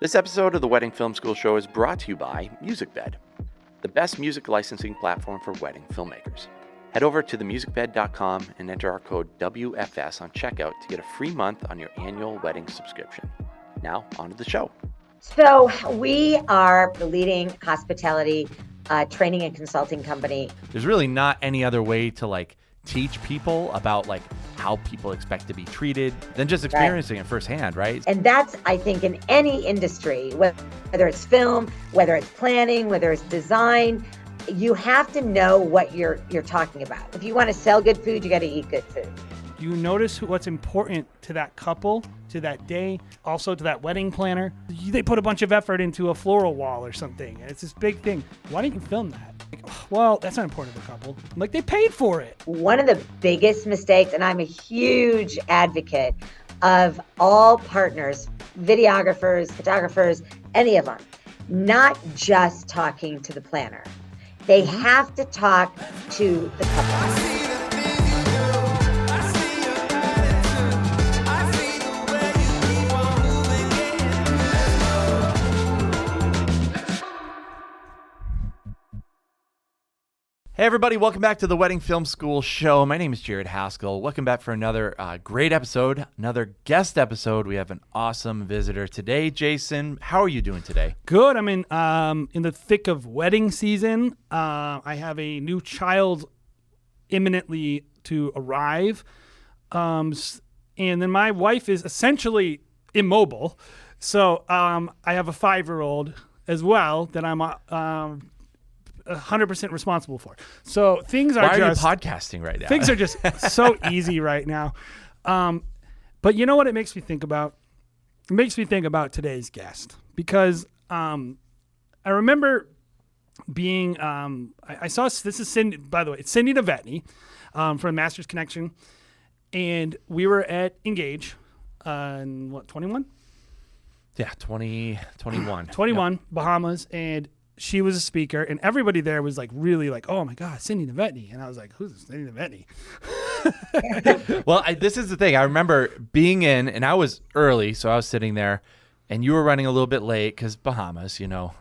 This episode of the Wedding Film School Show is brought to you by MusicBed, the best music licensing platform for wedding filmmakers. Head over to themusicbed.com and enter our code WFS on checkout to get a free month on your annual wedding subscription. Now, on to the show. So we are the leading hospitality training and consulting company. There's really not any other way to teach people about how people expect to be treated than just experiencing it firsthand, right? And that's, I think, in any industry, whether it's film, whether it's planning, whether it's design, you have to know what you're talking about. If you want to sell good food, you got to eat good food. You notice what's important to that couple, to that day, also to that wedding planner. They put a bunch of effort into a floral wall or something. It's this big thing. Why didn't you film that? Well, that's not important to the couple. They paid for it. One of the biggest mistakes, and I'm a huge advocate of all partners, videographers, photographers, any of them, not just talking to the planner. They have to talk to the couple. Hey everybody, welcome back to the Wedding Film School Show. My name is Jared Haskell. Welcome back for another great episode, another guest episode. We have an awesome visitor today. Jason, how are you doing today? Good. I'm in the thick of wedding season. I have a new child imminently to arrive. And then my wife is essentially immobile. So I have a 5-year-old as well that I'm 100% responsible for. So things are Why just... Why are you podcasting right now? Things are just so easy right now. But you know what it makes me think about? It makes me think about today's guest because I remember being... I saw... This is Cindy, by the way. It's Cindy Novotny from Masters Connection. And we were at Engage in, 21? Yeah, 21. 21, yep. Bahamas. And she was a speaker, and everybody there was really oh my God, Cindy Novotny. And I was like, who's Cindy Novotny? Well, this is the thing. I remember being in, and I was early, so I was sitting there, and you were running a little bit late because Bahamas,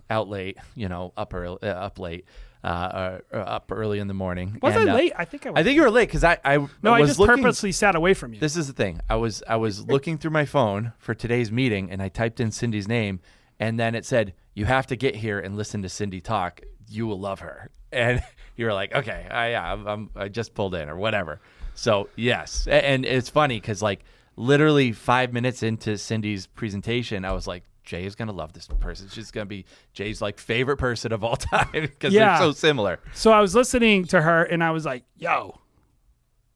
out late, up late, up early in the morning. Was I late? I think I was. I think you were late because I was just purposely sat away from you. This is the thing. I was looking through my phone for today's meeting, and I typed in Cindy's name, and then it said, you have to get here and listen to Cindy talk. You will love her. And you were like, okay, I just pulled in or whatever. So yes. And it's funny because literally 5 minutes into Cindy's presentation, I was like, Jay is going to love this person. She's going to be Jay's favorite person of all time because they're so similar. So I was listening to her and I was like, yo,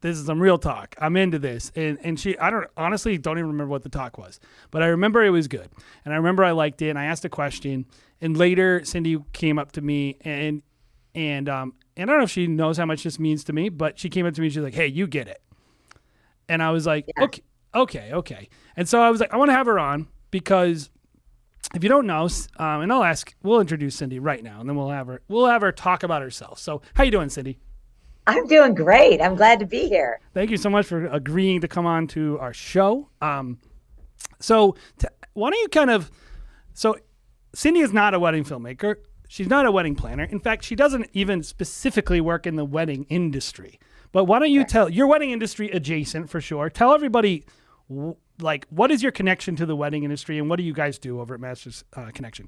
this is some real talk. I'm into this. And she, honestly don't even remember what the talk was, but I remember it was good. And I remember I liked it and I asked a question, and later Cindy came up to me and I don't know if she knows how much this means to me, but she came up to me and she's like, hey, you get it. And I was like, yeah. Okay. And so I was like, I want to have her on because if you don't know, and we'll introduce Cindy right now and then we'll have her talk about herself. So how you doing, Cindy? I'm doing great. I'm glad to be here. Thank you so much for agreeing to come on to our show. So why don't you so Cindy is not a wedding filmmaker. She's not a wedding planner. In fact, she doesn't even specifically work in the wedding industry. But why don't you tell your wedding industry adjacent for sure. Tell everybody what is your connection to the wedding industry and what do you guys do over at Masters Connection?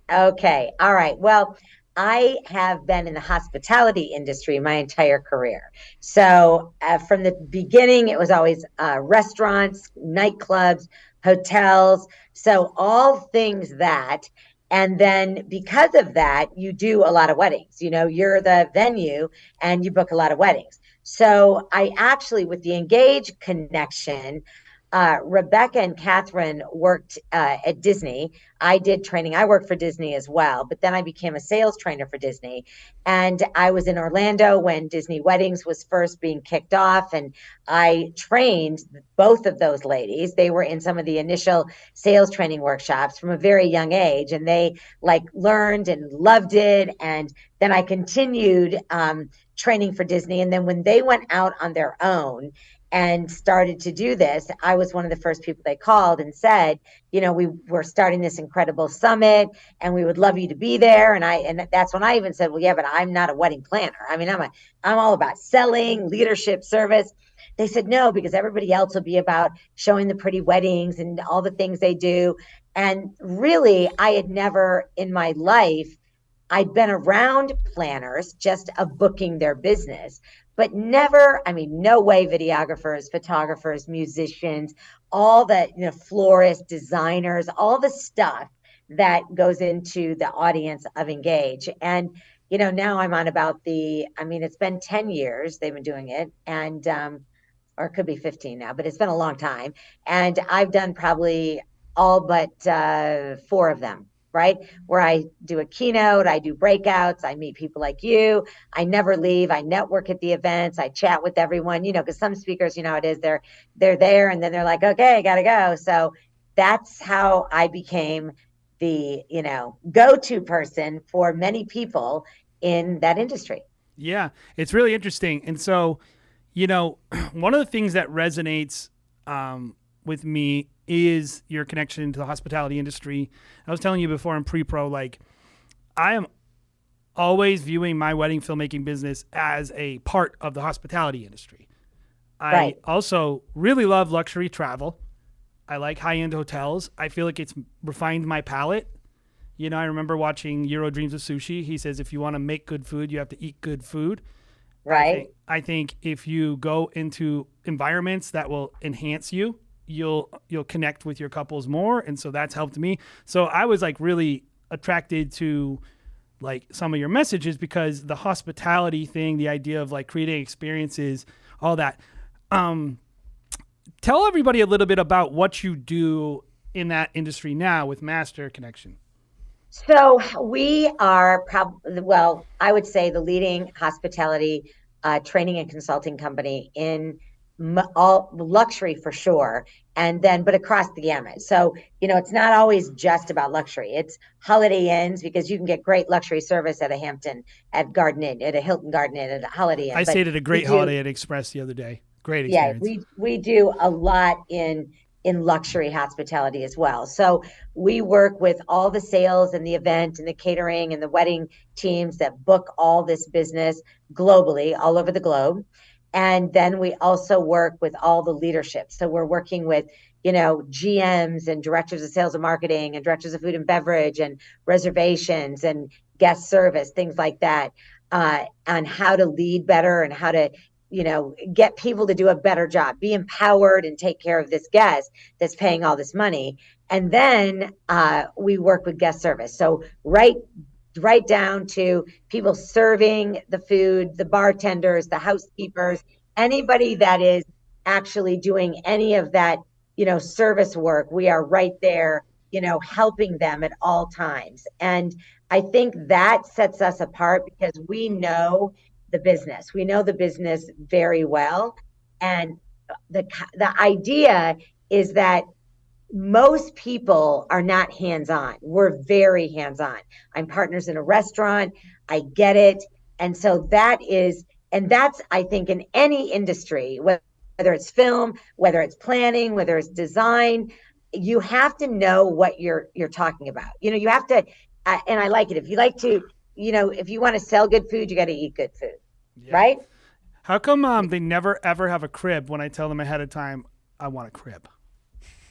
Okay. All right. Well, I have been in the hospitality industry my entire career. So from the beginning, it was always restaurants, nightclubs, hotels. So all things that. And then because of that, you do a lot of weddings. You're the venue and you book a lot of weddings. So I actually, with the Engage connection, Rebecca and Catherine worked at Disney. I did training. I worked for Disney as well, but then I became a sales trainer for Disney. And I was in Orlando when Disney Weddings was first being kicked off. And I trained both of those ladies. They were in some of the initial sales training workshops from a very young age. And they learned and loved it. And then I continued training for Disney. And then when they went out on their own and started to do this, I was one of the first people they called and said, we were starting this incredible summit and we would love you to be there. And that's when I even said, well, yeah, but I'm not a wedding planner. I mean, I'm all about selling, leadership, service. They said, no, because everybody else will be about showing the pretty weddings and all the things they do. And really, I had never in my life, I'd been around planners just of booking their business, but never, I mean, no way videographers, photographers, musicians, all the, florists, designers, all the stuff that goes into the audience of Engage. And, now I'm on about it's been 10 years they've been doing it. And, or it could be 15 now, but it's been a long time. And I've done probably all but 4 of them, right? Where I do a keynote, I do breakouts, I meet people like you. I never leave. I network at the events. I chat with everyone, because some speakers, it is, they're there and then they're like, okay, I gotta go. So that's how I became the, go-to person for many people in that industry. Yeah, it's really interesting. And so, one of the things that resonates with me is your connection to the hospitality industry. I was telling you before in pre-pro, like I am always viewing my wedding filmmaking business as a part of the hospitality industry. I also really love luxury travel. I like high-end hotels. I feel like it's refined my palate. I remember watching Euro Dreams of Sushi. He says, if you want to make good food, you have to eat good food. Right. I think if you go into environments that will enhance you, you'll connect with your couples more. And so that's helped me. So I was like really attracted to like some of your messages because the hospitality thing, the idea of like creating experiences, all that. Tell everybody a little bit about what you do in that industry now with Master Connection. So we are I would say the leading hospitality training and consulting company in all luxury for sure. And then, but across the gamut. So, it's not always just about luxury. It's Holiday Inns because you can get great luxury service at a Hampton, at Garden Inn, at a Hilton Garden Inn, at a Holiday Inn. I stayed at a great Holiday Inn Express the other day. Great experience. Yeah, we do a lot in luxury hospitality as well. So we work with all the sales and the event and the catering and the wedding teams that book all this business globally, all over the globe. And then we also work with all the leadership. So we're working with, GMs and directors of sales and marketing and directors of food and beverage and reservations and guest service, things like that, on how to lead better and how to, get people to do a better job, be empowered and take care of this guest that's paying all this money. And then we work with guest service. So right down to people serving the food, the bartenders, the housekeepers, anybody that is actually doing any of that, service work. We are right there, helping them at all times. And I think that sets us apart because we know the business. We know the business very well. And the idea is that most people are not hands-on. We're very hands-on. I'm partners in a restaurant. I get it. And so that's, I think, in any industry, whether it's film, whether it's planning, whether it's design, you have to know what you're talking about. You have to, and I like it. If you like to, if you want to sell good food, you got to eat good food, right? How come they never, ever have a crib when I tell them ahead of time, I want a crib?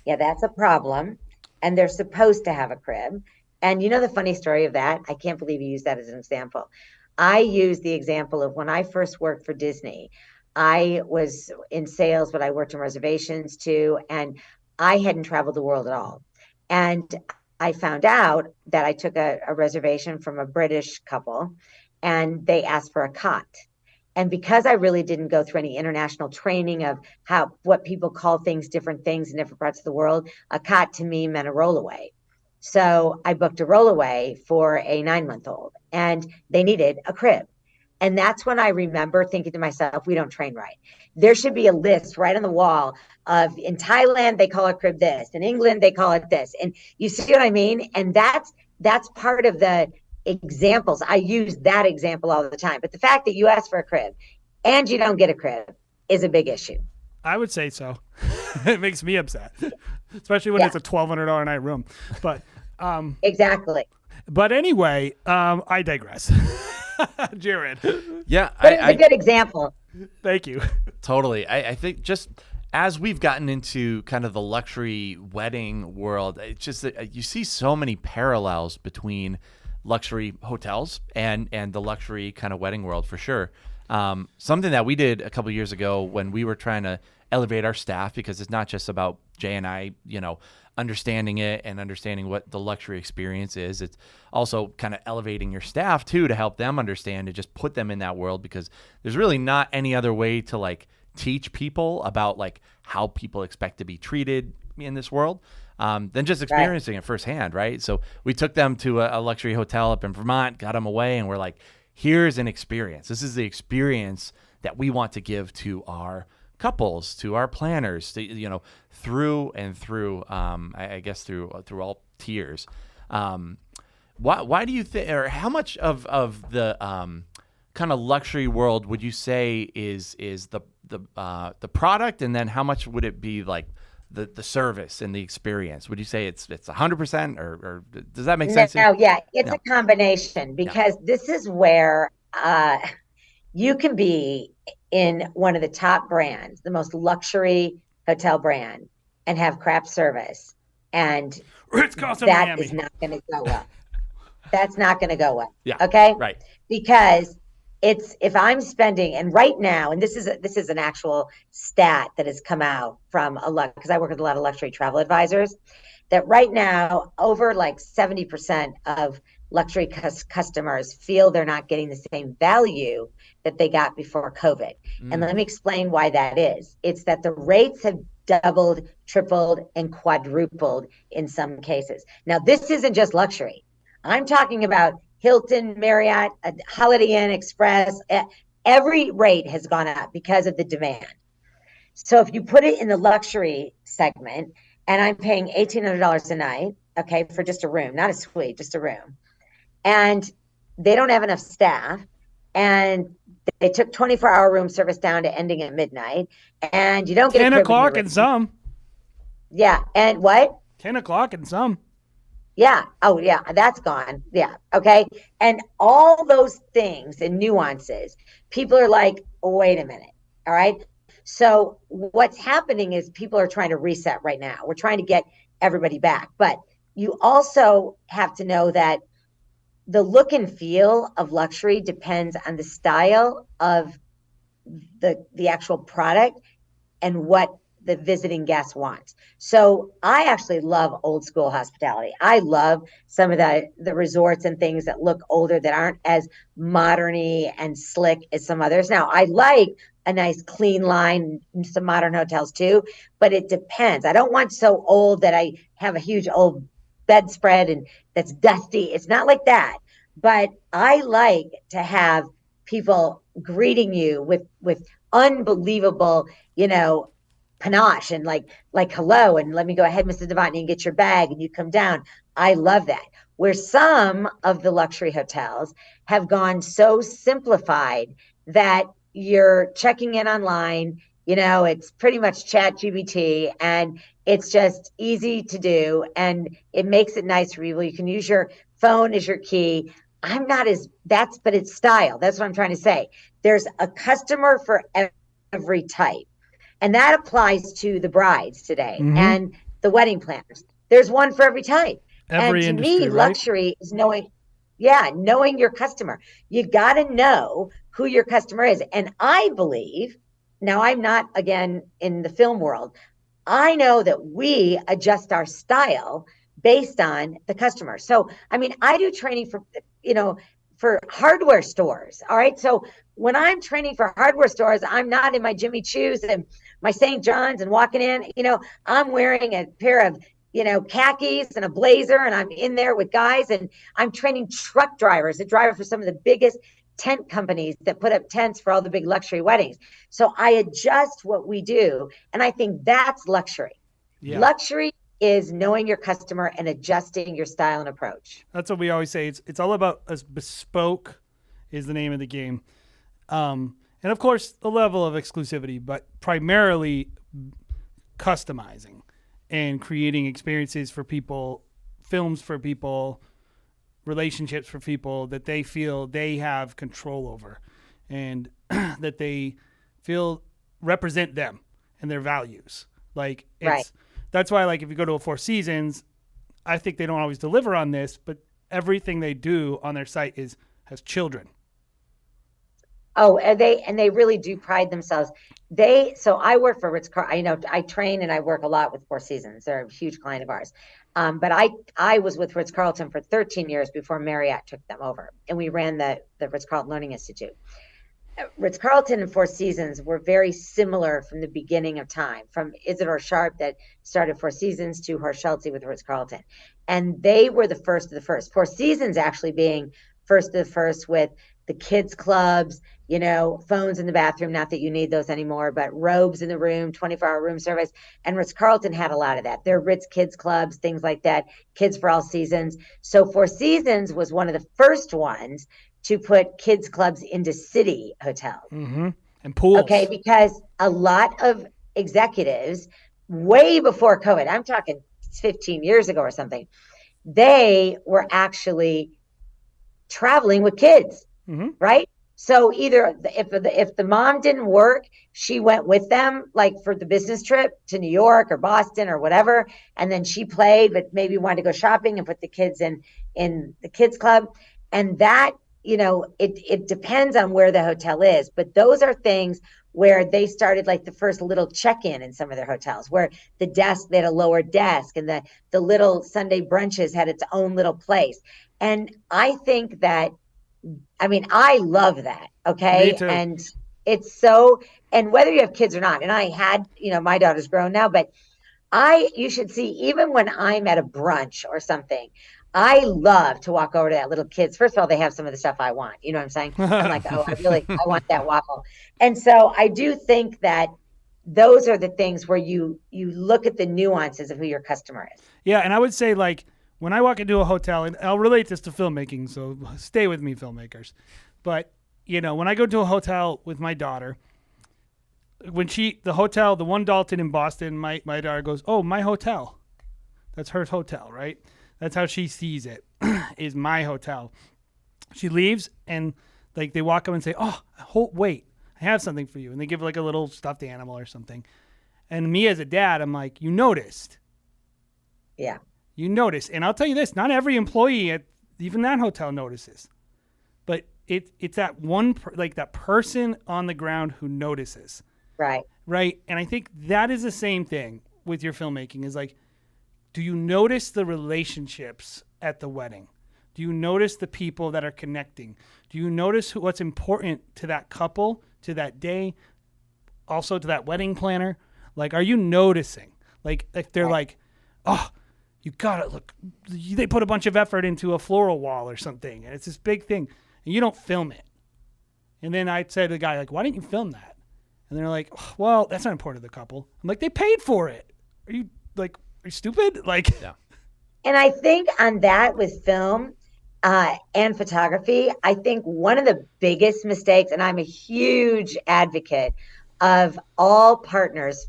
Yeah, that's a problem. And they're supposed to have a crib. And the funny story of that, I can't believe you used that as an example. I use the example of when I first worked for Disney. I was in sales, but I worked in reservations too. And I hadn't traveled the world at all. And I found out that I took a reservation from a British couple and they asked for a cot. And because I really didn't go through any international training of what people call different things in different parts of the world, a cot to me meant a rollaway. So I booked a rollaway for a 9-month-old and they needed a crib. And that's when I remember thinking to myself, we don't train right. There should be a list right on the wall of, in Thailand, they call a crib this. In England, they call it this. And you see what I mean? And that's part of the examples. I use that example all the time. But the fact that you ask for a crib and you don't get a crib is a big issue. I would say so. It makes me upset, especially when it's a $1,200 a night room. But exactly. But anyway, I digress. Jared. Yeah, But it's a good example. Thank you. Totally. I think just as we've gotten into kind of the luxury wedding world, it's just that you see so many parallels between luxury hotels and the luxury kind of wedding world for sure. Something that we did a couple years ago when we were trying to elevate our staff, because it's not just about Jay and I, understanding it and understanding what the luxury experience is. It's also kind of elevating your staff too, to help them understand and just put them in that world, because there's really not any other way to like teach people about like how people expect to be treated in this world than just experiencing it firsthand. Right. So we took them to a luxury hotel up in Vermont, got them away, and we're like, here's an experience. This is the experience that we want to give to our couples, to our planners, to, through and through, I guess through all tiers. Why do you think, or how much of the kind of luxury world would you say is the product, and then how much would it be like the service and the experience? Would you say it's 100%, or does that make sense? No, yeah, it's a combination, because this is where you can be in one of the top brands, the most luxury hotel brand, and have crap service, and that is not going to go well. That's not going to go well. Yeah. Okay. Right. Because if I'm spending, and right now, and this is an actual stat that has come out from because I work with a lot of luxury travel advisors, that right now over like 70% of luxury customers feel they're not getting the same value that they got before COVID. And let me explain why that is. It's that the rates have doubled, tripled, and quadrupled in some cases. Now, this isn't just luxury. I'm talking about Hilton, Marriott, Holiday Inn Express. Every rate has gone up because of the demand. So if you put it in the luxury segment, and I'm paying $1,800 a night, okay, for just a room, not a suite, just a room, and they don't have enough staff, and they took 24-hour room service down to ending at midnight, and you don't get 10 o'clock and some. Yeah, and what? 10 o'clock and some. Yeah. Oh, yeah. That's gone. Yeah. Okay. And all those things and nuances, people are like, oh, wait a minute. All right. So what's happening is people are trying to reset right now. We're trying to get everybody back. But you also have to know that the look and feel of luxury depends on the style of the actual product and what the visiting guest wants. So I actually love old school hospitality. I love some of the resorts and things that look older, that aren't as modern-y and slick as some others. Now, I like a nice clean line, some modern hotels too, but it depends. I don't want so old that I have a huge old bedspread and that's dusty. It's not like that. But I like to have people greeting you with unbelievable, panache and like hello, and let me go ahead, Mrs. Novotny, and get your bag, and you come down. I love that. Where some of the luxury hotels have gone so simplified that you're checking in online, it's pretty much chat GBT, and it's just easy to do, and it makes it nice for people. You can use your phone as your key. But it's style. That's what I'm trying to say. There's a customer for every type. And that applies to the brides today and the wedding planners. There's one for every type. And to me, luxury is knowing your customer. You got to know who your customer is. And I believe, now I'm not, again, in the film world, I know that we adjust our style based on the customer. So, I do training for hardware stores. All right. So when I'm training for hardware stores, I'm not in my Jimmy Choos and my St. John's and walking in, I'm wearing a pair of, khakis and a blazer, and I'm in there with guys, and I'm training truck drivers, a driver for some of the biggest tent companies that put up tents for all the big luxury weddings. So I adjust what we do. And I think that's luxury. Yeah. Luxury is knowing your customer and adjusting your style and approach. That's what we always say. It's all about bespoke is the name of the game. And And of course, the level of exclusivity, but primarily customizing and creating experiences for people, films for people, relationships for people that they feel they have control over and that they feel represent them and their values. Like that's why, like, if you go to a Four Seasons, I think they don't always deliver on this, but everything they do on their site has children. Oh, and they really do pride themselves. So I work for Ritz-Carlton. I train and I work a lot with Four Seasons. They're a huge client of ours. But I was with Ritz-Carlton for 13 years before Marriott took them over, and we ran the Ritz-Carlton Learning Institute. Ritz-Carlton and Four Seasons were very similar from the beginning of time, from Isidore Sharp that started Four Seasons to Horst Schulze with Ritz-Carlton. And they were the first of the first. Four Seasons actually being first of the first with the kids clubs, phones in the bathroom, not that you need those anymore, but robes in the room, 24-hour room service. And Ritz-Carlton had a lot of that. Their Ritz Kids Clubs, things like that, kids for all seasons. So Four Seasons was one of the first ones to put kids clubs into city hotels. Mm-hmm. And pools. Okay, because a lot of executives, way before COVID, I'm talking 15 years ago or something, they were actually traveling with kids, right? So either if the mom didn't work, she went with them, like for the business trip to New York or Boston or whatever, and then she played, but maybe wanted to go shopping and put the kids in the kids club. And that, it depends on where the hotel is, but those are things where they started like the first little check-in in some of their hotels, where they had a lower desk, and the little Sunday brunches had its own little place. And I think that, I love that. Okay. Me too. And it's so, and whether you have kids or not, and I had, my daughter's grown now, but you should see, even when I'm at a brunch or something, I love to walk over to that little kids. First of all, they have some of the stuff I want. You know what I'm saying? I'm like, oh, I want that waffle. And so I do think that those are the things where you look at the nuances of who your customer is. Yeah. And I would say, like, when I walk into a hotel, and I'll relate this to filmmaking, so stay with me, filmmakers. But, when I go to a hotel with my daughter, the one Dalton in Boston, my daughter goes, oh, my hotel. That's her hotel, right? That's how she sees it, is my hotel. She leaves, and like they walk up and say, oh, wait, I have something for you. And they give like a little stuffed animal or something. And me as a dad, I'm like, you noticed. Yeah. You notice. And I'll tell you this, not every employee at even that hotel notices. But it's that one, that person on the ground who notices. Right. Right. And I think that is the same thing with your filmmaking, is like, do you notice the relationships at the wedding? Do you notice the people that are connecting? Do you notice what's important to that couple, to that day, also to that wedding planner? Like, are you noticing? Like, if they're like, oh, you got it. Look, they put a bunch of effort into a floral wall or something, and it's this big thing, and you don't film it. And then I'd say to the guy, like, why didn't you film that? And they're like, oh, well, that's not important to the couple. I'm like, they paid for it. Are you stupid? Like, yeah. And I think on that with film and photography, I think one of the biggest mistakes, and I'm a huge advocate of all partners,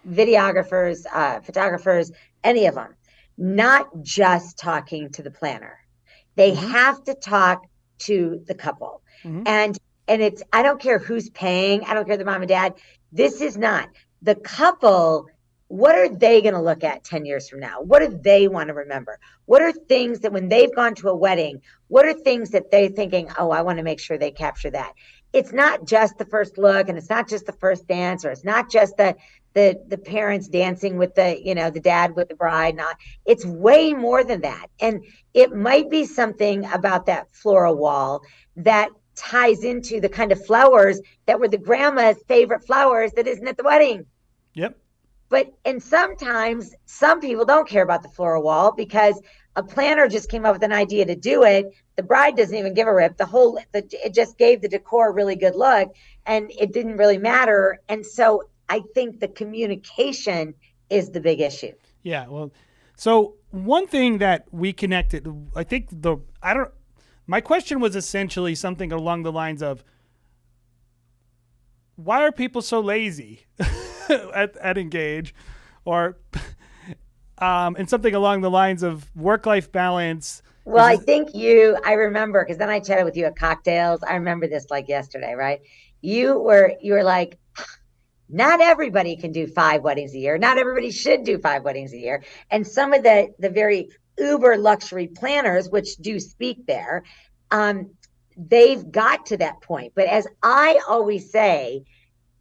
videographers, photographers, any of them, not just talking to the planner. They have to talk to the couple. And it's, I don't care who's paying. I don't care the mom and dad. This is not the couple. What are they going to look at 10 years from now? What do they want to remember? What are things that when they've gone to a wedding, what are things that they're thinking, oh, I want to make sure they capture that? It's not just the first look, and it's not just the first dance, or it's not just the parents dancing with the dad with the bride. Not, it's way more than that. And it might be something about that floral wall that ties into the kind of flowers that were the grandma's favorite flowers that isn't at the wedding. Yep. And sometimes some people don't care about the floral wall because a planner just came up with an idea to do it. The bride doesn't even give a rip. It just gave the decor a really good look, and it didn't really matter. And so I think the communication is the big issue. Yeah. Well, so one thing that we connected, I think my question was essentially something along the lines of, why are people so lazy at Engage, or and something along the lines of work-life balance? Well, I remember, because then I chatted with you at cocktails. I remember this like yesterday, right? You were like, not everybody can do 5 weddings a year. Not everybody should do 5 weddings a year. And some of the very uber luxury planners, which do speak there, they've got to that point. But as I always say,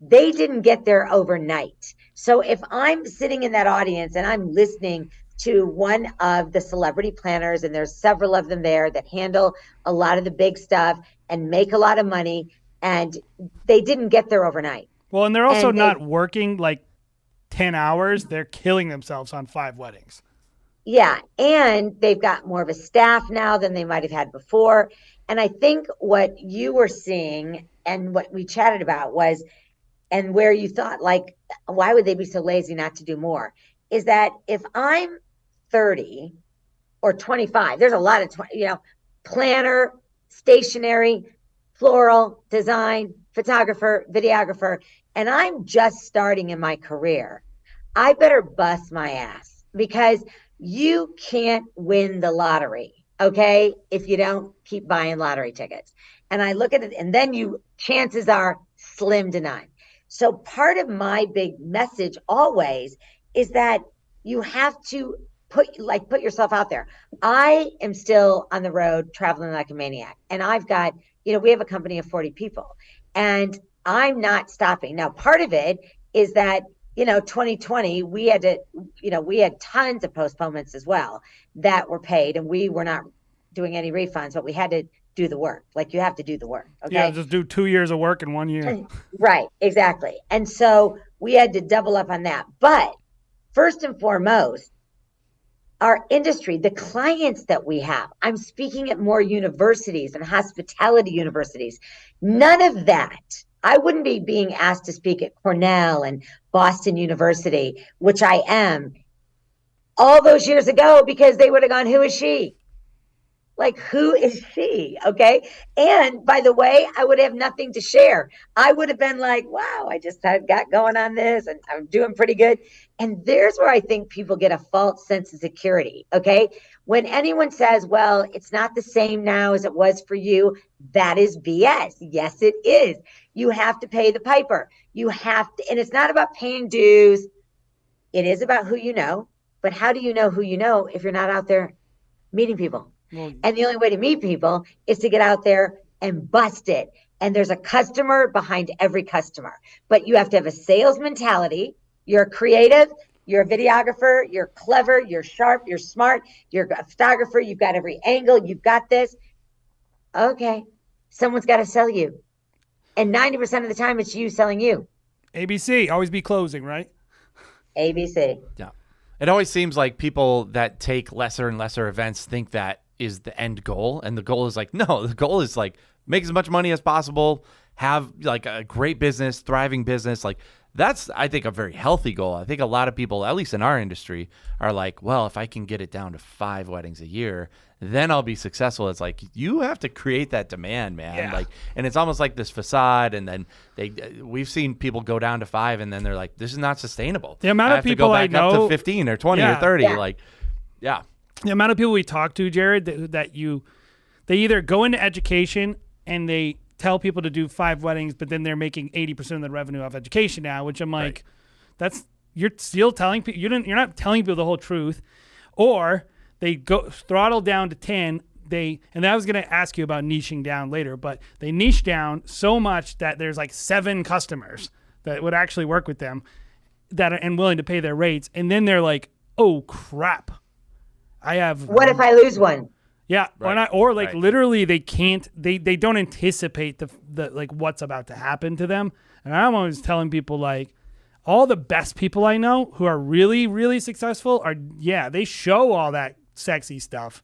they didn't get there overnight. So if I'm sitting in that audience and I'm listening to one of the celebrity planners, and there's several of them there that handle a lot of the big stuff and make a lot of money, and they didn't get there overnight. Well, and they're also not working like 10 hours. They're killing themselves on 5 weddings. Yeah, and they've got more of a staff now than they might have had before. And I think what you were seeing and what we chatted about was, and where you thought, like, why would they be so lazy not to do more, is that if I'm 30 or 25, there's a lot of, planner, stationery, floral, design, photographer, videographer, and I'm just starting in my career. I better bust my ass, because you can't win the lottery, okay, if you don't keep buying lottery tickets. And I look at it, and then chances are slim to none. So part of my big message always is that you have to put yourself out there. I am still on the road traveling like a maniac, and I've got, we have a company of 40 people, and I'm not stopping. Now, part of it is that, 2020, we had tons of postponements as well that were paid, and we were not doing any refunds, but we had to do the work. Like, you have to do the work. Okay. Yeah, just do 2 years of work in 1 year. Right, exactly. And so we had to double up on that. But first and foremost, our industry, the clients that we have, I'm speaking at more universities and hospitality universities. None of that. I wouldn't be being asked to speak at Cornell and Boston University, which I am, all those years ago, because they would have gone, who is she? Like, who is she? Okay. And by the way, I would have nothing to share. I would have been like, wow, I just got going on this and I'm doing pretty good. And there's where I think people get a false sense of security. Okay. When anyone says, well, it's not the same now as it was for you, that is BS. Yes, it is. You have to pay the piper. You have to, and it's not about paying dues. It is about who you know. But how do you know who you know if you're not out there meeting people? And the only way to meet people is to get out there and bust it. And there's a customer behind every customer. But you have to have a sales mentality. You're creative. You're a videographer. You're clever. You're sharp. You're smart. You're a photographer. You've got every angle. You've got this. Okay. Someone's got to sell you. And 90% of the time, it's you selling you. ABC, always be closing, right? ABC. Yeah. It always seems like people that take lesser and lesser events think that is the end goal. And the goal is like, no, the goal is like make as much money as possible, have like a great business, thriving business. Like that's, I think, a very healthy goal. I think a lot of people, at least in our industry, are like, well, if I can get it down to 5 weddings a year, then I'll be successful. It's like, you have to create that demand, man. Yeah. Like, and it's almost like this facade. And then we've seen people go down to 5 and then they're like, this is not sustainable. The amount I of have people to go I back know, up to 15 or 20 Yeah. or 30. Yeah. Like, yeah. the amount of people we talk to, Jared, they either go into education and they tell people to do 5 weddings, but then they're making 80% of the revenue off education now, which I'm like, you're still telling people, you're not telling people the whole truth. Or they go throttle down to 10. And I was going to ask you about niching down later, but they niche down so much that there's like 7 customers that would actually work with them that are and willing to pay their rates. And then they're like, oh crap, I have. What if I lose one? Yeah, Right. or like Right. literally they can't. They don't anticipate the like what's about to happen to them. And I'm always telling people like, all the best people I know who are really really successful are they show all that sexy stuff.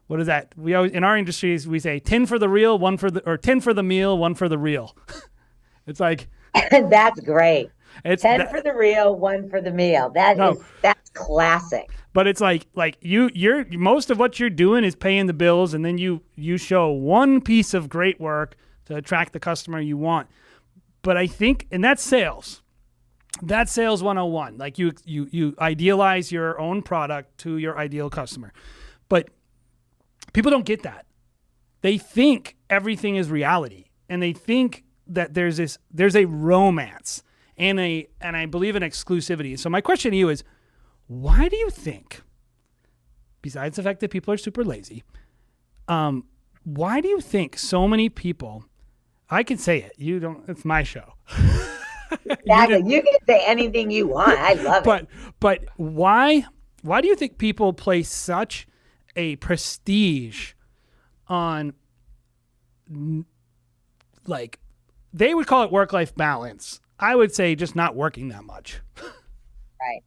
What is that? We always in our industries we say 10 for the real, 10 for the meal, 1 for the real. It's like That's great. it's 10 for the real, 1 for the meal. That's classic. But it's like you're most of what you're doing is paying the bills, and then you show one piece of great work to attract the customer you want. But I think, and that's sales. That's sales 101. Like you idealize your own product to your ideal customer. But people don't get that. They think everything is reality, and they think that there's a romance and I believe in exclusivity. So my question to you is, why do you think, besides the fact that people are super lazy, why do you think so many people, I can say it, you don't, it's my show. Exactly. You can say anything you want. I love it. But why do you think people place such a prestige on, like, they would call it work-life balance. I would say just not working that much. Right.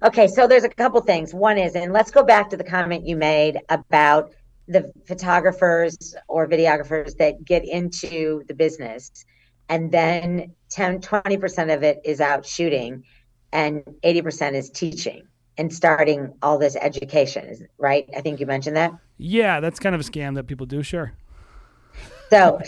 Okay, so there's a couple things. One is, and let's go back to the comment you made about the photographers or videographers that get into the business, and then 20% of it is out shooting and 80% is teaching and starting all this education, right? I think you mentioned that. Yeah, that's kind of a scam that people do, sure. So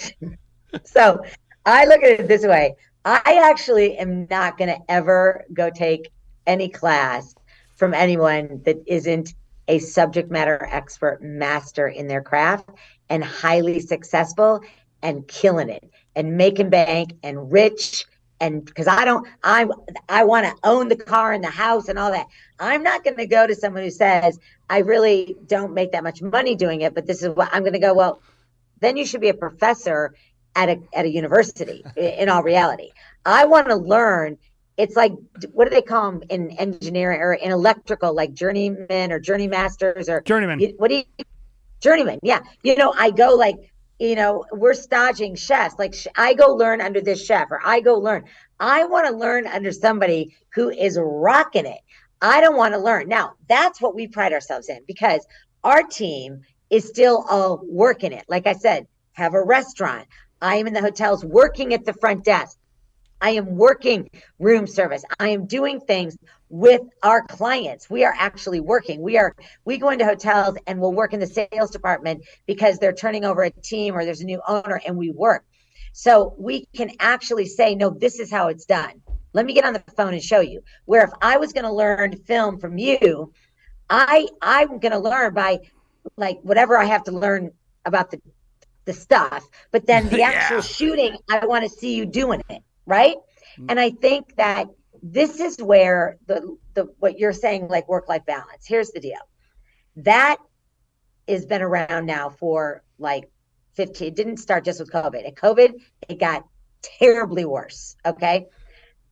I look at it this way. I actually am not going to ever go take any class from anyone that isn't a subject matter expert master in their craft and highly successful and killing it and making bank and rich. And because I want to own the car and the house and all that. I'm not going to go to someone who says, I really don't make that much money doing it, but this is what I'm going to go, well, then you should be a professor at a university in all reality. I want to learn. It's like, what do they call them in engineering or in electrical, like journeymen or journey masters or journeyman. Journeyman. Yeah. I go like, we're staging chefs. Like I go learn under this chef or I go learn. I want to learn under somebody who is rocking it. I don't want to learn. Now, that's what we pride ourselves in because our team is still all working it. Like I said, have a restaurant. I am in the hotels working at the front desk. I am working room service. I am doing things with our clients. We are actually working. We go into hotels and we'll work in the sales department because they're turning over a team or there's a new owner and we work. So we can actually say, no, this is how it's done. Let me get on the phone and show you. Where if I was going to learn film from you, I'm going to learn by like whatever I have to learn about the stuff, but then the actual shooting, I want to see you doing it. Right. And I think that this is where the what you're saying, like work-life balance. Here's the deal. That has been around now for like 15. It didn't start just with COVID. At COVID, it got terribly worse. Okay.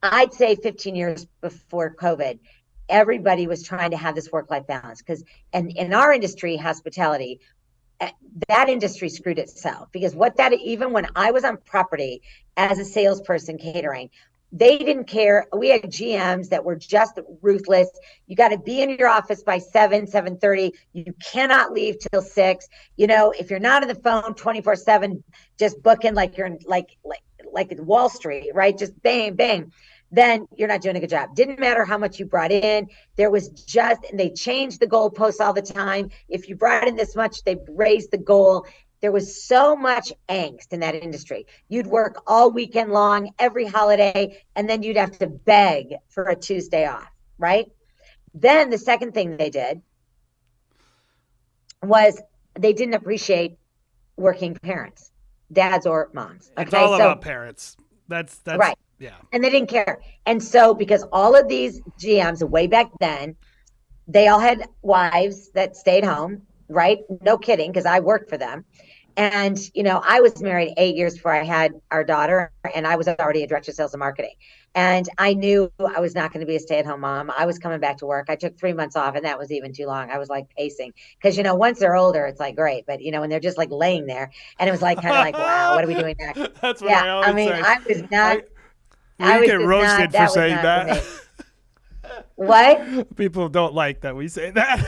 I'd say 15 years before COVID, everybody was trying to have this work-life balance because, and in our industry, hospitality, that industry screwed itself because even when I was on property as a salesperson catering, they didn't care. We had GMs that were just ruthless. You got to be in your office by 7:30. You cannot leave till 6. If you're not on the phone 24/7, just booking like you're in, like Wall Street, right? Just bang, bang. Then you're not doing a good job. Didn't matter how much you brought in. And they changed the goalposts all the time. If you brought in this much, they raised the goal. There was so much angst in that industry. You'd work all weekend long, every holiday, and then you'd have to beg for a Tuesday off, right? Then the second thing they did was they didn't appreciate working parents, dads or moms. Okay? It's all about parents. That's right. Yeah. And they didn't care. And so because all of these GMs way back then, they all had wives that stayed home, right? No kidding, because I worked for them. And, I was married 8 years before I had our daughter, and I was already a director of sales and marketing. And I knew I was not going to be a stay-at-home mom. I was coming back to work. I took 3 months off, and that was even too long. I was like pacing because, once they're older, it's like great. But, when they're just like laying there, and it was like kind of like, wow, what are we doing next? That's what I always say. I was not. We get roasted for saying that. What? People don't like that we say that.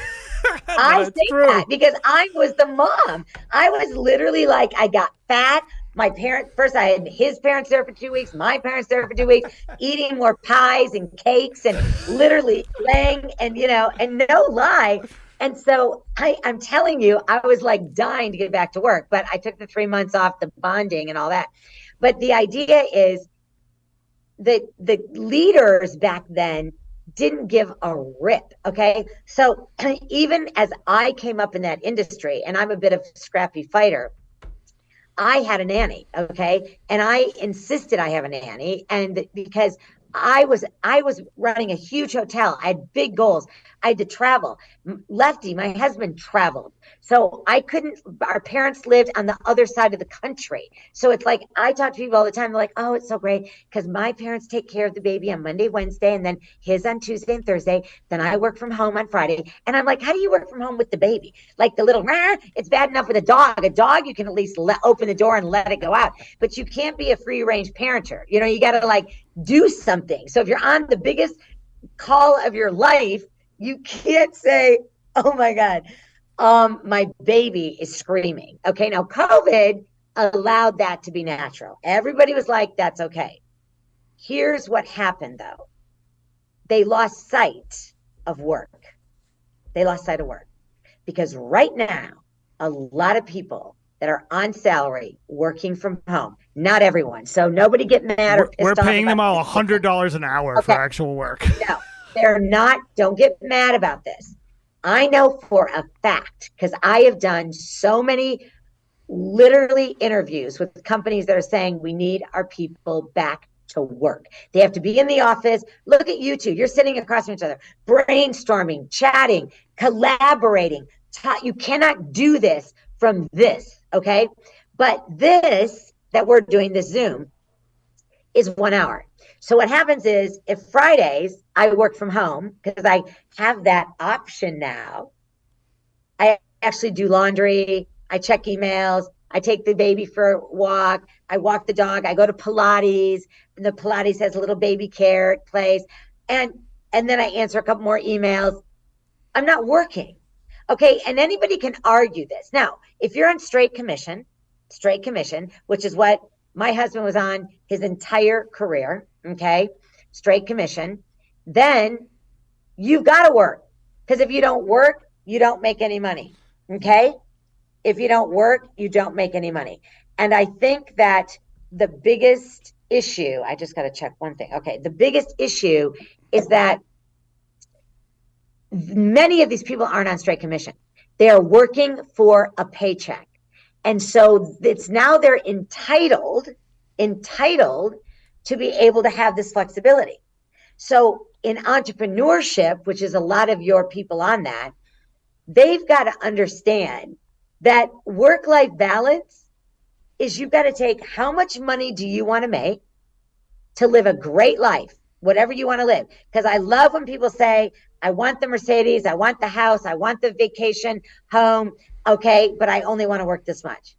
I say that because I was the mom. I was literally like, I got fat. My parents, first I had his parents there for 2 weeks, my parents there for 2 weeks, eating more pies and cakes and literally laying and no lie. And so I'm telling you, I was like dying to get back to work, but I took the 3 months off, the bonding and all that. But the idea is that the leaders back then didn't give a rip. Okay. So even as I came up in that industry, and I'm a bit of a scrappy fighter, I had a nanny, okay? And I insisted I have a nanny, and because I was running a huge hotel. I had big goals. I had to travel. Lefty, my husband, traveled. So I couldn't, our parents lived on the other side of the country. So it's like I talk to people all the time. They're like, oh, it's so great because my parents take care of the baby on Monday, Wednesday, and then his on Tuesday and Thursday. Then I work from home on Friday. And I'm like, how do you work from home with the baby? Like the little, it's bad enough with a dog. A dog, you can at least open the door and let it go out. But you can't be a free range parenter. You know, you got to like do something. So if you're on the biggest call of your life, you can't say, oh my God, my baby is screaming. Okay, now COVID allowed that to be natural. Everybody was like, that's okay. Here's what happened though. They lost sight of work. They lost sight of work because right now, a lot of people that are on salary working from home, not everyone. So nobody get mad or pissed We're off paying them all this. $100 an hour for actual work. No, they're not. Don't get mad about this. I know for a fact, because I have done so many literally interviews with companies that are saying we need our people back to work. They have to be in the office. Look at you two. You're sitting across from each other, brainstorming, chatting, collaborating. You cannot do this from this, okay? But this that we're doing, this Zoom, is 1 hour. So what happens is if Fridays I work from home, because I have that option now, I actually do laundry, I check emails, I take the baby for a walk, I walk the dog, I go to Pilates, and the Pilates has a little baby care place, and then I answer a couple more emails. I'm not working. Okay, and anybody can argue this. Now, if you're on straight commission, which is what my husband was on his entire career, okay, straight commission, then you've got to work. Because if you don't work, you don't make any money, okay? If you don't work, you don't make any money. And I think that the biggest issue, I just got to check one thing. Okay, the biggest issue is that many of these people aren't on straight commission. They are working for a paycheck. And so it's now they're entitled to be able to have this flexibility. So in entrepreneurship, which is a lot of your people on that, they've got to understand that work-life balance is you've got to take how much money do you want to make to live a great life, whatever you want to live. Because I love when people say, I want the Mercedes, I want the house, I want the vacation home, okay, but I only want to work this much.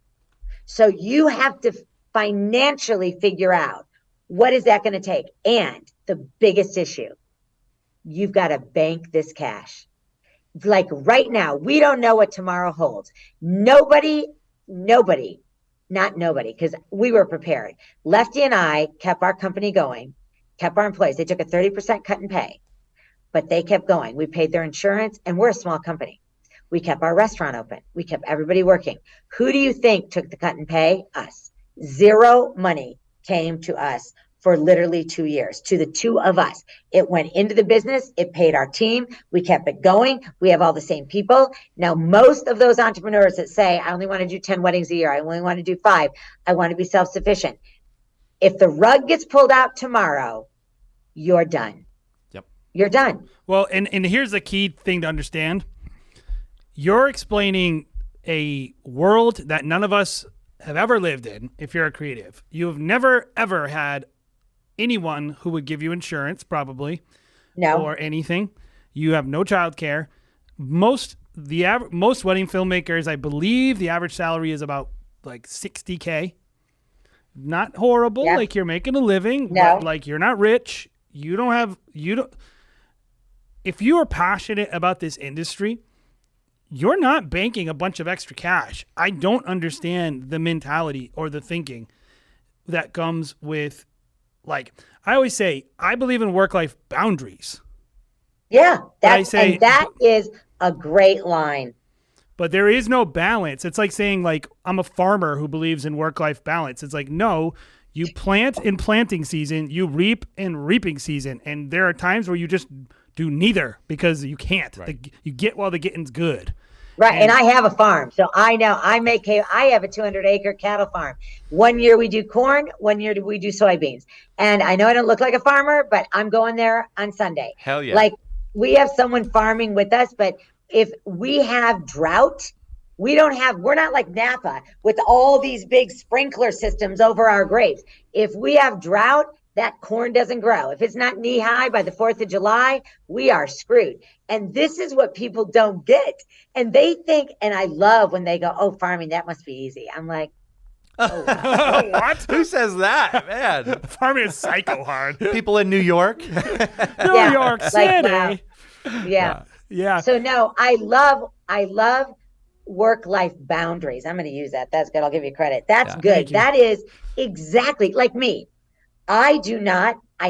So you have to financially figure out what is that going to take. And the biggest issue, you've got to bank this cash. Like right now, we don't know what tomorrow holds. Nobody, because we were prepared. Lefty and I kept our company going, kept our employees. They took a 30% cut in pay, but they kept going. We paid their insurance, and we're a small company. We kept our restaurant open. We kept everybody working. Who do you think took the cut in pay? Us. Zero money came to us for literally 2 years, to the two of us. It went into the business. It paid our team. We kept it going. We have all the same people. Now, most of those entrepreneurs that say, I only want to do 10 weddings a year. I only want to do 5. I want to be self-sufficient. If the rug gets pulled out tomorrow, you're done. Yep. You're done. Well, and here's the key thing to understand. You're explaining a world that none of us have ever lived in if you're a creative. You have never, ever had anyone who would give you insurance, probably, No. or anything. You have no childcare. Most wedding filmmakers, I believe, the average salary is about like $60K. Not horrible, Yep. like you're making a living, No. but like you're not rich. You don't. If you are passionate about this industry, you're not banking a bunch of extra cash. I don't understand the mentality or the thinking that comes with, like, I always say, I believe in work-life boundaries. Yeah, But that is a great line. But there is no balance. It's like saying, like, I'm a farmer who believes in work-life balance. It's like, no, You plant in planting season, you reap in reaping season. And there are times where you just do neither because you can't. Right. You get while the getting's good. Right. And I have a farm. So I know I have a 200-acre cattle farm. One year we do corn, one year we do soybeans. And I know I don't look like a farmer, but I'm going there on Sunday. Hell yeah. Like we have someone farming with us, but if we have drought, we're not like Napa with all these big sprinkler systems over our grapes. If we have drought, that corn doesn't grow. If it's not knee high by the 4th of July, we are screwed. And this is what people don't get. And they think, and I love when they go, oh, farming, that must be easy. I'm like, oh, wow. What? Who says that, man? Farming is psycho hard. People in New York. New York City. Wow. Yeah. Yeah. So no, I love work-life boundaries. I'm going to use that. That's good. I'll give you credit. That's good. Thank you. That is exactly like me. I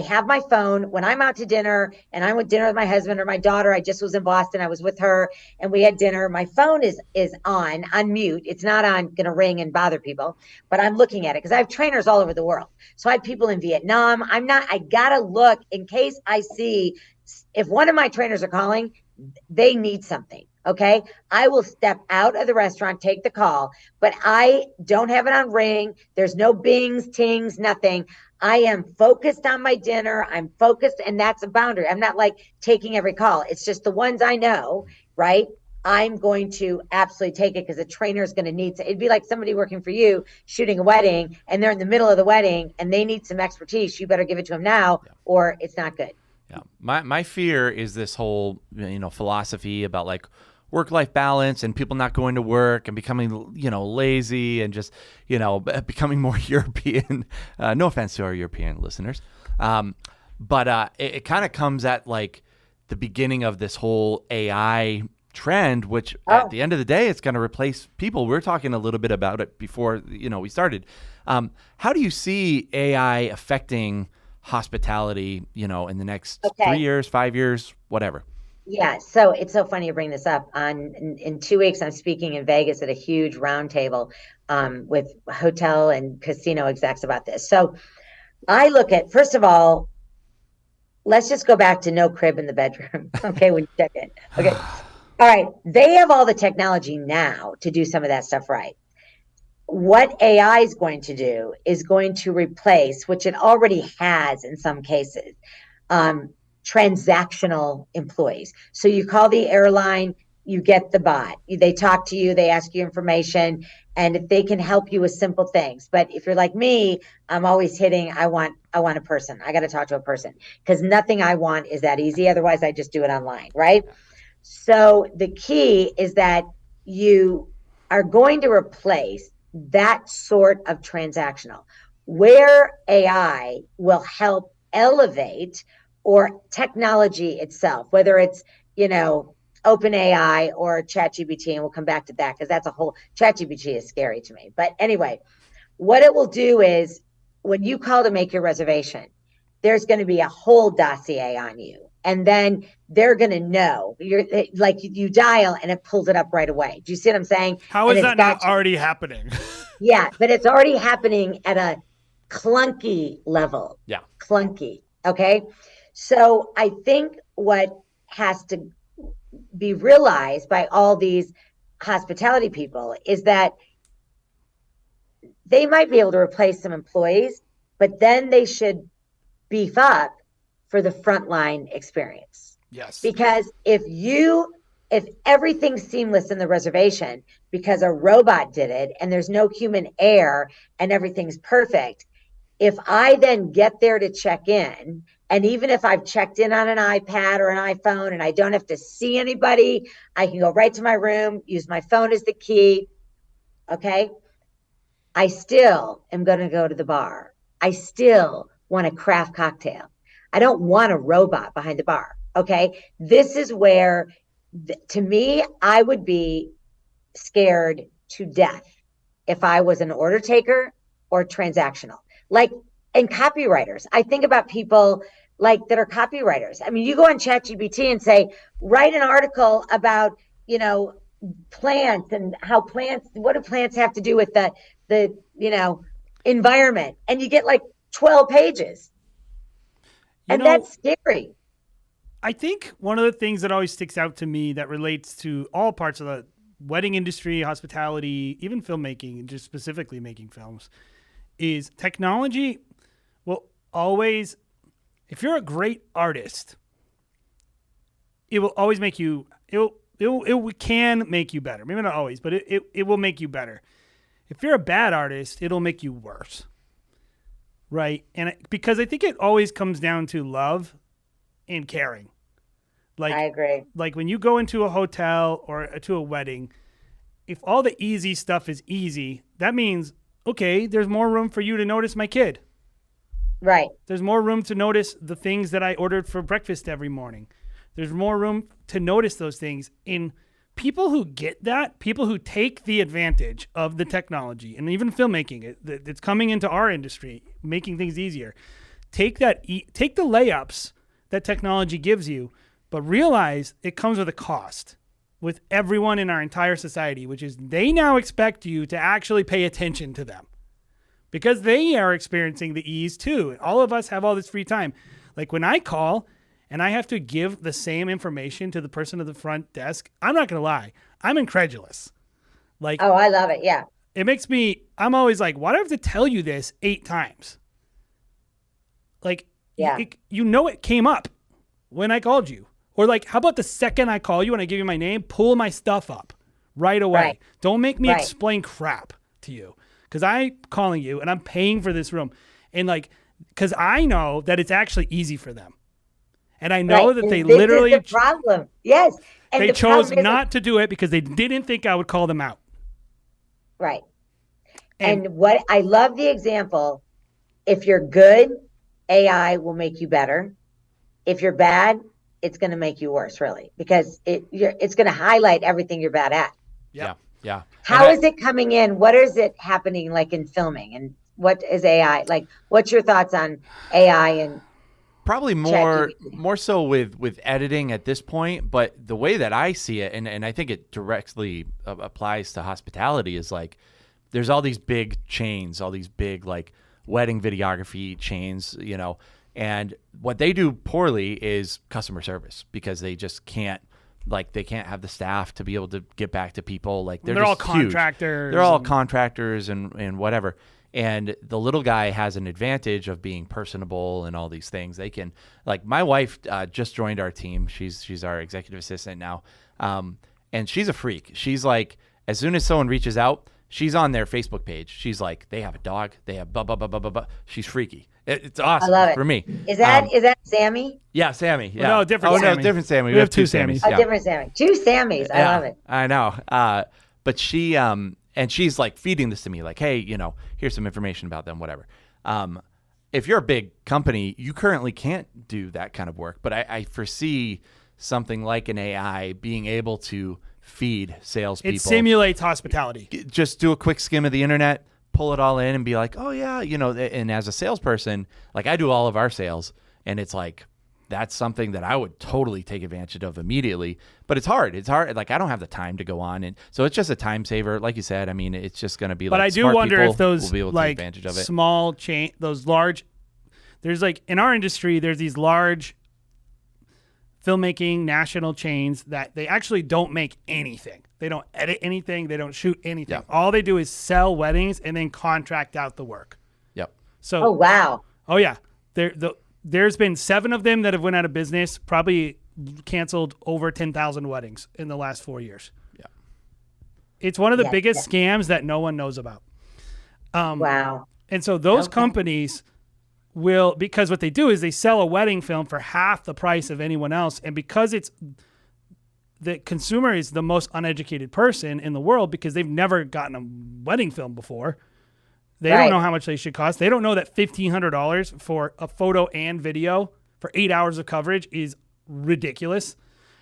have my phone when I'm out to dinner and I'm with dinner with my husband or my daughter. I just was in Boston. I was with her and we had dinner. My phone is on mute. It's not on going to ring and bother people, but I'm looking at it because I have trainers all over the world. So I have people in Vietnam. I got to look in case I see if one of my trainers are calling, they need something. Okay. I will step out of the restaurant, take the call, but I don't have it on ring. There's no bings, tings, nothing. I am focused on my dinner. I'm focused, and that's a boundary. I'm not like taking every call. It's just the ones I know, right? I'm going to absolutely take it because the trainer is going to need to. It'd be like somebody working for you shooting a wedding, and they're in the middle of the wedding, and they need some expertise. You better give it to them now, or it's not good. Yeah. My fear is this whole, philosophy about like work-life balance and people not going to work and becoming, lazy and just, becoming more European. No offense to our European listeners. But it kind of comes at like the beginning of this whole AI trend, which at the end of the day, it's going to replace people. We were talking a little bit about it before, we started. How do you see AI affecting hospitality, in the next 3 years, 5 years, whatever? Yeah, so it's so funny you bring this up. In 2 weeks, I'm speaking in Vegas at a huge roundtable with hotel and casino execs about this. So I look at, first of all, let's just go back to no crib in the bedroom. Okay, when you check in. Okay, all right. They have all the technology now to do some of that stuff right. What AI is going to do is going to replace, which it already has in some cases, transactional employees. So you call the airline, you get the bot. They talk to you, they ask you information, and if they can help you with simple things. But if you're like me, I'm always hitting, I want a person. I got to talk to a person because nothing I want is that easy. Otherwise, I just do it online, right? So the key is that you are going to replace that sort of transactional where AI will help elevate or technology itself, whether it's, OpenAI or ChatGPT, and we'll come back to that because that's a whole, ChatGPT is scary to me. But anyway, what it will do is when you call to make your reservation, there's going to be a whole dossier on you. And then they're going to know you're like you dial and it pulls it up right away. Do you see what I'm saying? How is that not already happening? Yeah, but it's already happening at a clunky level. Yeah. Clunky. Okay. So I think what has to be realized by all these hospitality people is that they might be able to replace some employees, but then they should beef up for the frontline experience. Yes. Because if everything's seamless in the reservation because a robot did it and there's no human error and everything's perfect, if I then get there to check in, and even if I've checked in on an iPad or an iPhone and I don't have to see anybody, I can go right to my room, use my phone as the key. Okay. I still am going to go to the bar. I still want a craft cocktail. I don't want a robot behind the bar. Okay. This is where, to me, I would be scared to death if I was an order taker or transactional. Like, and copywriters. I think about people like that are copywriters. I mean, you go on ChatGPT and say, write an article about, plants and how plants, what do plants have to do with the environment and you get like 12 pages. That's scary. I think one of the things that always sticks out to me that relates to all parts of the wedding industry, hospitality, even filmmaking, and just specifically making films, is technology will always, if you're a great artist, it will always make you, it can make you better. Maybe not always, but it will make you better. If you're a bad artist, it'll make you worse. Right? And because I think it always comes down to love and caring. Like, I agree. Like when you go into a hotel or to a wedding, if all the easy stuff is easy, that means, okay, there's more room for you to notice my kid. Right. There's more room to notice the things that I ordered for breakfast every morning. There's more room to notice those things. In people who get that, people who take the advantage of the technology and even filmmaking, it's coming into our industry, making things easier. Take the layups that technology gives you, but realize it comes with a cost with everyone in our entire society, which is they now expect you to actually pay attention to them because they are experiencing the ease too. All of us have all this free time. Like when I call and I have to give the same information to the person at the front desk, I'm not going to lie, I'm incredulous. Like, oh, I love it. Yeah. It makes me, I'm always like, why do I have to tell you this 8 times? Like, yeah. It came up when I called you. Or like, how about the second I call you and I give you my name, pull my stuff up right away. Right. Don't make me explain crap to you. Because I'm calling you and I'm paying for this room. And like, because I know that it's actually easy for them. And I know that they literally... This is the problem. Yes. And they chose not to do it because they didn't think I would call them out. Right. And what I love the example, if you're good, AI will make you better. If you're bad, it's going to make you worse, really, because it's going to highlight everything you're bad at. Yep. Yeah. How is it coming in? What is it happening like in filming? And what is AI? Like, what's your thoughts on AI and probably more so with editing at this point, but the way that I see it, and I think it directly applies to hospitality, is like there's all these big chains, all these big like wedding videography chains, and what they do poorly is customer service because they just can't, like, they can't have the staff to be able to get back to people. Like they're all just huge. contractors. They're all contractors and whatever. And the little guy has an advantage of being personable and all these things. They can, like, my wife just joined our team. She's our executive assistant now. And she's a freak. She's like, as soon as someone reaches out, she's on their Facebook page. She's like, they have a dog. They have blah, blah, blah, blah, blah, blah. She's freaky. It's awesome. I love it. For me. Is that Sammy? Yeah, Sammy. Yeah. No, different Sammy. No, different Sammy. We have 2 Sammys. Oh, different Sammy. 2 Sammys. I love it. I know. But she, and she's like feeding this to me like, hey, here's some information about them, whatever. If you're a big company, you currently can't do that kind of work. But I foresee something like an AI being able to feed salespeople. It simulates hospitality. Just do a quick skim of the internet, pull it all in and be like, oh yeah, and as a salesperson, like I do all of our sales, and it's like, that's something that I would totally take advantage of immediately. But it's hard. Like, I don't have the time to go on. And so it's just a time saver. Like you said, I mean, it's just going to be like, but I do wonder if those will be able to like take advantage of it. Small chain, those large, there's like in our industry, there's these large filmmaking national chains that they actually don't make anything. They don't edit anything. They don't shoot anything. Yep. All they do is sell weddings and then contract out the work. Yep. So, oh, wow. Oh yeah. There's been 7 of them that have went out of business, probably canceled over 10,000 weddings in the last 4 years. Yeah. It's one of the biggest scams that no one knows about. Wow. And so those companies will, because what they do is they sell a wedding film for half the price of anyone else. And because the consumer is the most uneducated person in the world because they've never gotten a wedding film before. They don't know how much they should cost. They don't know that $1,500 for a photo and video for 8 hours of coverage is ridiculous.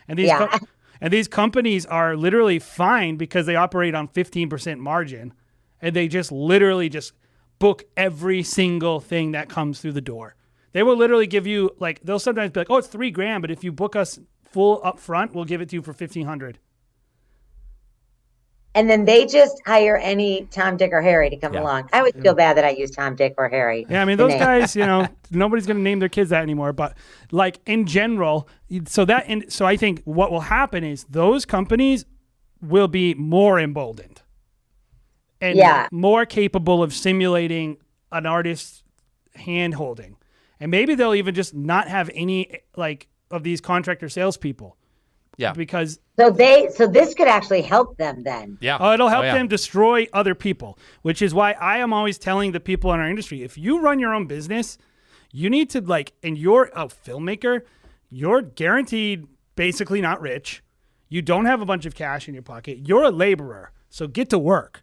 And these companies are literally fined because they operate on 15% margin, and they just literally just book every single thing that comes through the door. They will literally give you, like, they'll sometimes be like, oh, it's $3,000, but if you book us full up front, we'll give it to you for $1,500. And then they just hire any Tom, Dick, or Harry to come Yeah. along. I always feel bad that I use Tom, Dick, or Harry. Yeah, I mean, the those name. guys, nobody's going to name their kids that anymore. But like in general, so I think what will happen is those companies will be more emboldened and more capable of simulating an artist's hand holding. And maybe they'll even just not have any like of these contractor salespeople. Yeah. Because so this could actually help them then. Yeah. It'll help them destroy other people, which is why I am always telling the people in our industry, if you run your own business, you need to and you're a filmmaker, you're guaranteed basically not rich. You don't have a bunch of cash in your pocket. You're a laborer. So get to work.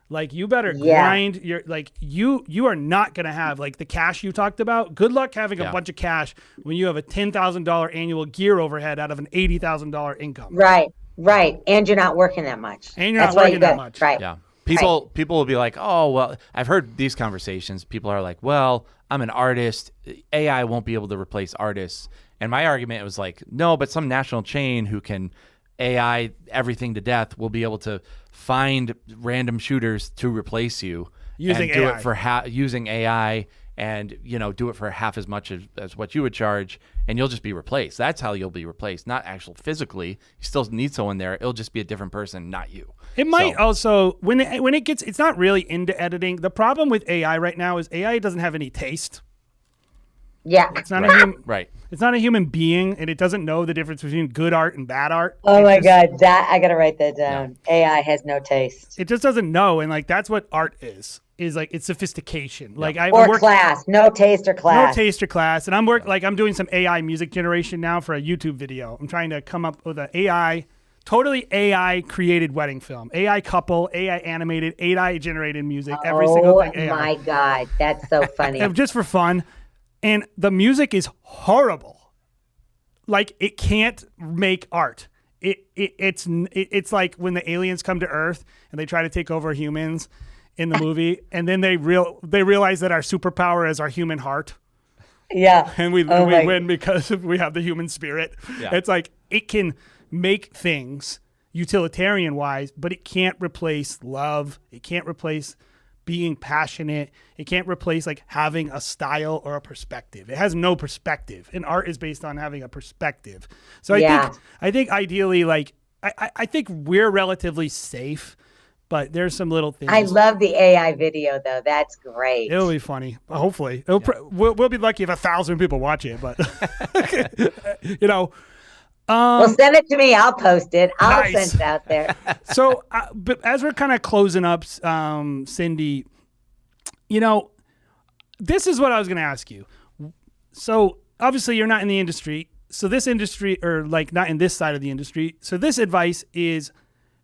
Like you better grind your you are not going to have like the cash you talked about. Good luck having a bunch of cash when you have a $10,000 annual gear overhead out of an $80,000 income. Right. And you're not working that much. Right. Yeah. People will be like, "Oh, well, I've heard these conversations. People are like, "Well, I'm an artist. AI won't be able to replace artists." And my argument was like, "No, but some national chain who can AI everything to death will be able to find random shooters to replace you using and do AI. it for using AI and do it for half as much as what you would charge, and you'll just be replaced. That's how you'll be replaced, not actual physically. You still need someone there. It'll just be a different person, not you. It might also when it gets, it's not really into editing. The problem with AI right now is AI doesn't have any taste. Yeah. It's not a human. Right. It's not a human being, and it doesn't know the difference between good art and bad art. Oh my God, that I gotta write that down. Yeah. AI has no taste. It just doesn't know, and like that's what art is like it's sophistication. Like class, no taste or class. And I'm doing some AI music generation now for a YouTube video. I'm trying to come up with an totally AI created wedding film, AI couple, AI animated, AI generated music, every single thing AI. Oh my God, that's so funny. Just for fun. And the music is horrible. Like it can't make art. It's like when the aliens come to Earth and they try to take over humans in the movie, and then they realize that our superpower is our human heart. Yeah. And we win because we have the human spirit. Yeah. It's like it can make things utilitarian wise, but it can't replace love. It can't replace being passionate. It can't replace like having a style or a perspective. It has no perspective, and art is based on having a perspective. So I think ideally, like I think we're relatively safe, but there's some little things. I love the AI video though. That's great. It'll be funny. Hopefully, we'll be lucky if 1,000 people watch it, but well, send it to me. I'll post it. I'll Nice. send it out there. So, but as we're kind of closing up, Cindy, this is what I was going to ask you. So obviously you're not in the industry. So this industry, or like not in this side of the industry. So this advice is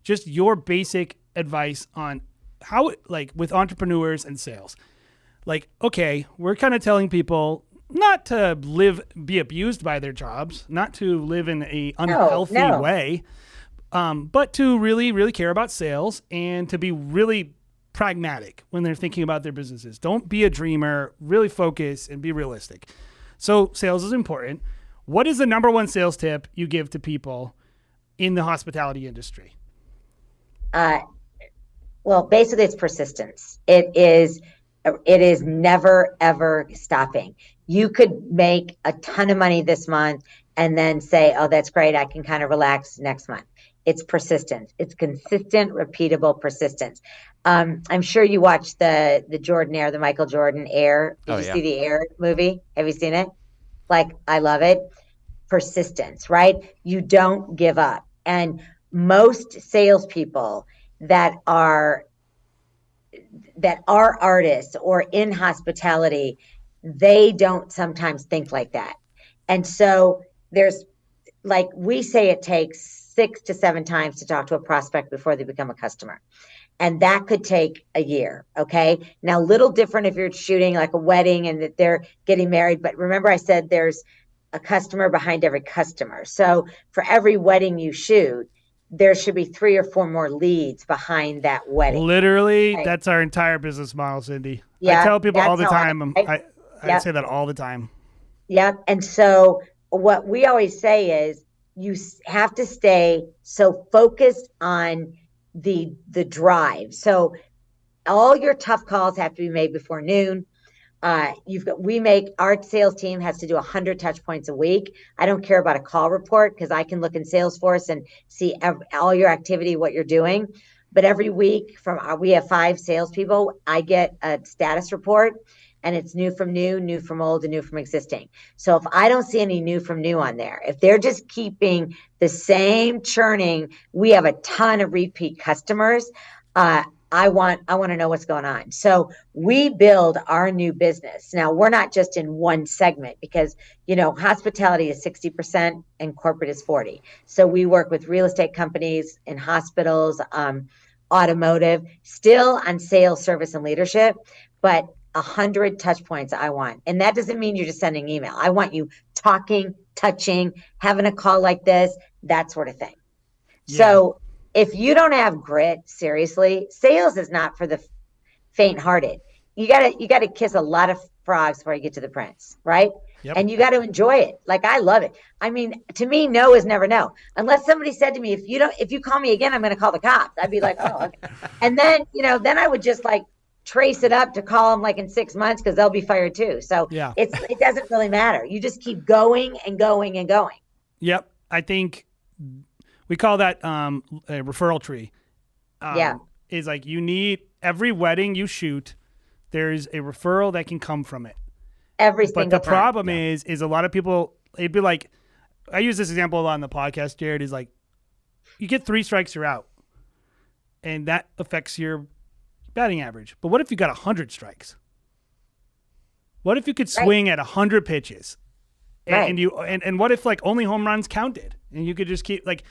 just your basic advice on how, like with entrepreneurs and sales. Like, okay, we're kind of telling people not to be abused by their jobs, not to live in a unhealthy way, but to really, really care about sales and to be really pragmatic when they're thinking about their businesses. Don't be a dreamer, really focus and be realistic. So sales is important. What is the number one sales tip you give to people in the hospitality industry? Well, basically it's persistence. It is never, ever stopping. You could make a ton of money this month and then say, oh, that's great. I can kind of relax next month. It's persistence. It's consistent, repeatable persistence. I'm sure you watched the Jordan Air, the Michael Jordan Air. Did you see the Air movie? Have you seen it? Like, I love it. Persistence, right? You don't give up. And most salespeople that are artists or in hospitality, they don't sometimes think like that. And so there's, like we say, it takes 6 to 7 times to talk to a prospect before they become a customer. And that could take a year. Okay. Now, little different if you're shooting like a wedding and that they're getting married. But remember, I said there's a customer behind every customer. So for every wedding you shoot, there should be 3 or 4 more leads behind that wedding. Literally, right? That's our entire business model, Cindy. Yeah, I tell people all the time. I say that all the time. Yeah. And so what we always say is you have to stay so focused on the drive. So all your tough calls have to be made before noon. Our sales team has to do 100 touch points a week. I don't care about a call report because I can look in Salesforce and see all your activity, what you're doing. But every week we have 5 salespeople. I get a status report, and it's new from new, new from old, and new from existing. So if I don't see any new from new on there, if they're just keeping the same churning, we have a ton of repeat customers. I want to know what's going on. So we build our new business. Now, we're not just in one segment because, hospitality is 60% and corporate is 40. So we work with real estate companies in hospitals, automotive, still on sales, service, and leadership, but 100 touch points I want. And that doesn't mean you're just sending email. I want you talking, touching, having a call like this, that sort of thing. Yeah. So if you don't have grit, seriously, sales is not for the faint-hearted. You gotta kiss a lot of frogs before you get to the prince, right? Yep. And you got to enjoy it. Like, I love it. I mean, to me, no is never no. Unless somebody said to me, if you call me again, I'm going to call the cops. I'd be like, oh, okay. And then, then I would just like trace it up to call them like in 6 months because they'll be fired too. So yeah. It doesn't really matter. You just keep going and going and going. Yep. I think we call that a referral tree. Is like you need every wedding you shoot, there's a referral that can come from it. Every single time. But the problem is a lot of people, it'd be like, I use this example a lot on the podcast, Jared, is like, you get 3 strikes, you're out. And that affects your batting average. But what if you got 100 strikes? What if you could swing at 100 pitches? Right. And what if like only home runs counted? And you could just keep like,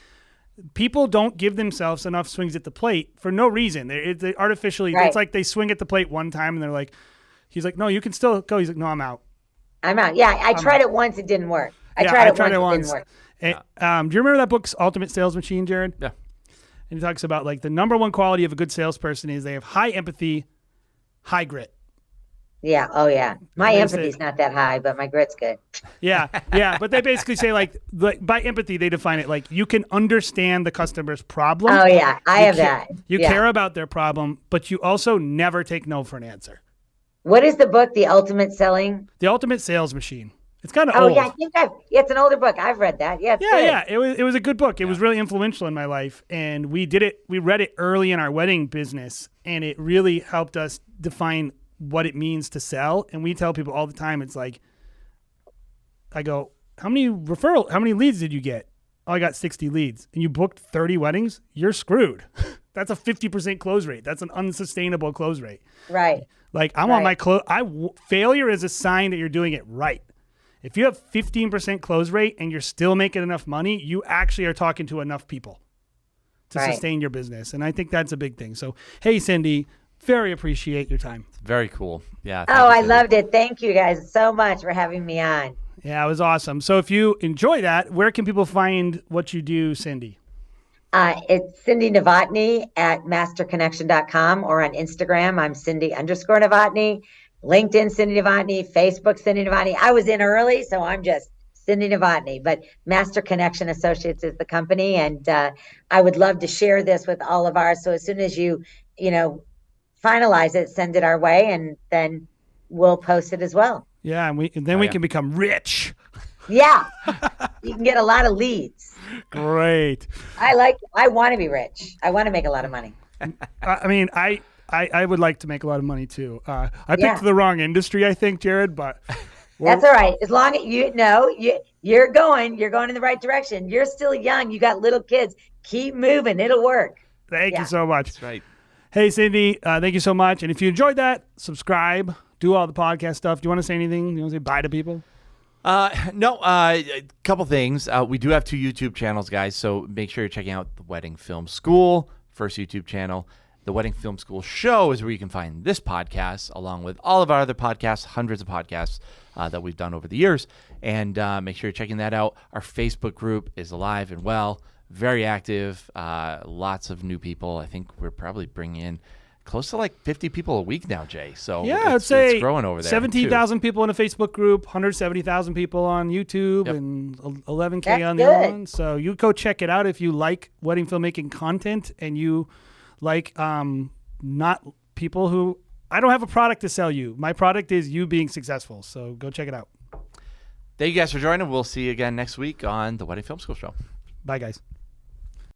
people don't give themselves enough swings at the plate for no reason. They artificially, It's like they swing at the plate one time and they're like, he's like, no, you can still go. He's like, no, I'm out. Yeah, I tried it once. It didn't work. I tried it once. It didn't work. Do you remember that book's Ultimate Sales Machine, Jared? Yeah. And he talks about like the number one quality of a good salesperson is they have high empathy, high grit. Yeah. Oh, yeah. My empathy's not that high, but my grit's good. Yeah. Yeah. But they basically say like by empathy, they define it like you can understand the customer's problem. Oh, yeah. I have that. You care about their problem, but you also never take no for an answer. What is the book, The Ultimate Sales Machine. It's kind of old. Oh, yeah. I think it's an older book. I've read that. Yeah. Yeah. It was a good book. It was really influential in my life. And we read it early in our wedding business, and it really helped us define what it means to sell. And we tell people all the time, it's like, I go, how many leads did you get? Oh, I got 60 leads. And you booked 30 weddings? You're screwed. That's a 50% close rate. That's an unsustainable close rate. Right. Like I want my failure is a sign that you're doing it right. If you have 15% close rate and you're still making enough money, you actually are talking to enough people to sustain your business. And I think that's a big thing. So, hey, Cindy, very appreciate your time. Very cool. Yeah. I loved it. Thank you guys so much for having me on. Yeah, it was awesome. So if you enjoy that, where can people find what you do, Cindy? It's Cindy Novotny at masterconnection.com or on Instagram. I'm Cindy_Novotny, LinkedIn, Cindy Novotny, Facebook, Cindy Novotny. I was in early, so I'm just Cindy Novotny, but Master Connection Associates is the company. And I would love to share this with all of ours. So as soon as you finalize it, send it our way, and then we'll post it as well. Yeah, and we can become rich. Yeah, you can get a lot of leads. Great. I want to be rich. I want to make a lot of money. I mean, I would like to make a lot of money too. I picked the wrong industry, I think, Jared, but that's all right. As long as you're going in the right direction. You're still young. You got little kids. Keep moving. It'll work. Thank you so much. That's right. Hey, Cindy, thank you so much. And if you enjoyed that, subscribe, do all the podcast stuff. Do you want to say anything? Do you want to say bye to people? No, a couple things. We do have 2 YouTube channels, guys, so make sure you're checking out the Wedding Film School, first YouTube channel. The Wedding Film School Show is where you can find this podcast, along with all of our other podcasts, hundreds of podcasts that we've done over the years. And make sure you're checking that out. Our Facebook group is alive and well, very active, lots of new people. I think we're probably bringing in close to like 50 people a week now, Jay. So yeah, I'd say it's growing over there. 17,000 people in a Facebook group, 170,000 people on YouTube, and 11K on the other one. So you go check it out if you like wedding filmmaking content and you like not people who, I don't have a product to sell you. My product is you being successful. So go check it out. Thank you guys for joining. We'll see you again next week on the Wedding Film School Show. Bye, guys.